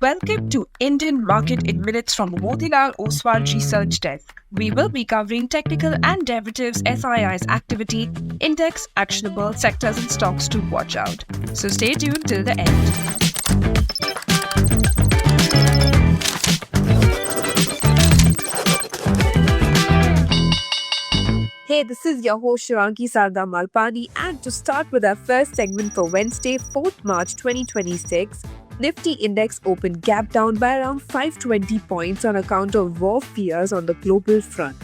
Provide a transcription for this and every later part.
Welcome to Indian Market in Minutes from Motilal Oswal Research Desk. We will be covering technical and derivatives SII's activity, index, actionable sectors and stocks to watch out. So stay tuned till the end. Hey, this is your host Shivangi Sarda Malpani, and to start with our first segment for Wednesday, 4th March 2026, Nifty index opened gap down by around 520 points on account of war fears on the global front.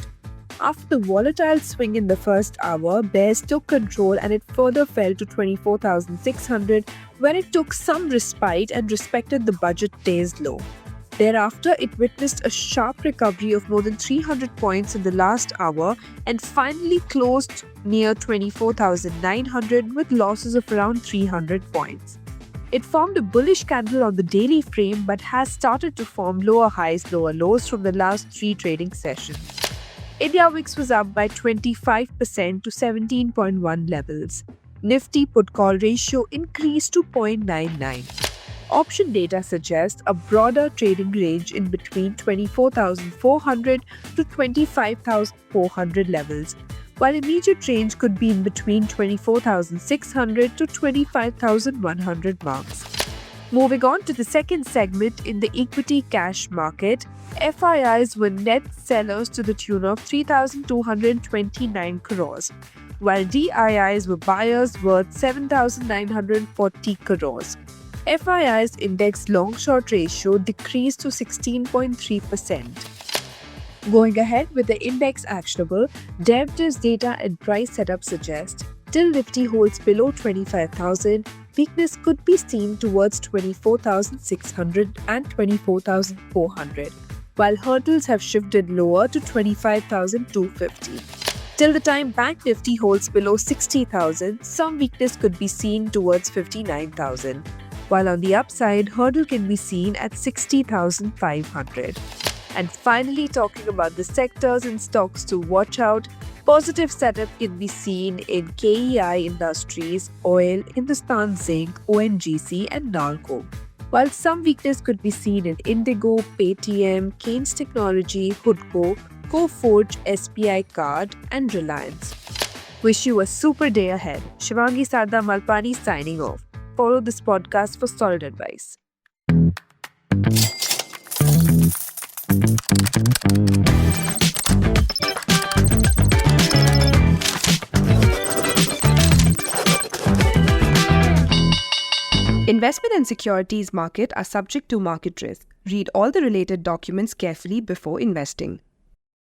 After the volatile swing in the first hour, bears took control and it further fell to 24,600, where it took some respite and respected the budget day's low. Thereafter, it witnessed a sharp recovery of more than 300 points in the last hour and finally closed near 24,900 with losses of around 300 points. It formed a bullish candle on the daily frame but has started to form lower highs, lower lows from the last 3 trading sessions. India VIX was up by 25% to 17.1 levels. Nifty put-call ratio increased to 0.99. Option data suggests a broader trading range in between 24,400 to 25,400 levels, while immediate range could be in between 24,600 to 25,100 marks. Moving on to the second segment in the equity cash market, FIIs were net sellers to the tune of 3,229 crores, while DIIs were buyers worth 7,940 crores. FII's index long-short ratio decreased to 16.3%. Going ahead with the index actionable, derivatives data and price setup suggest till Nifty holds below 25,000, weakness could be seen towards 24,600 and 24,400, while hurdles have shifted lower to 25,250. Till the time Bank Nifty holds below 60,000, some weakness could be seen towards 59,000. While on the upside, hurdle can be seen at 60,500. And finally, talking about the sectors and stocks to watch out, positive setup can be seen in KEI Industries, Oil, Hindustan Zinc, ONGC and Nalco. While some weakness could be seen in Indigo, Paytm, Keynes Technology, Hudco, Coforge, SBI Card and Reliance. Wish you a super day ahead. Shivangi Sarda Malpani signing off. Follow this podcast for solid advice. Investment and securities market are subject to market risk. Read all the related documents carefully before investing.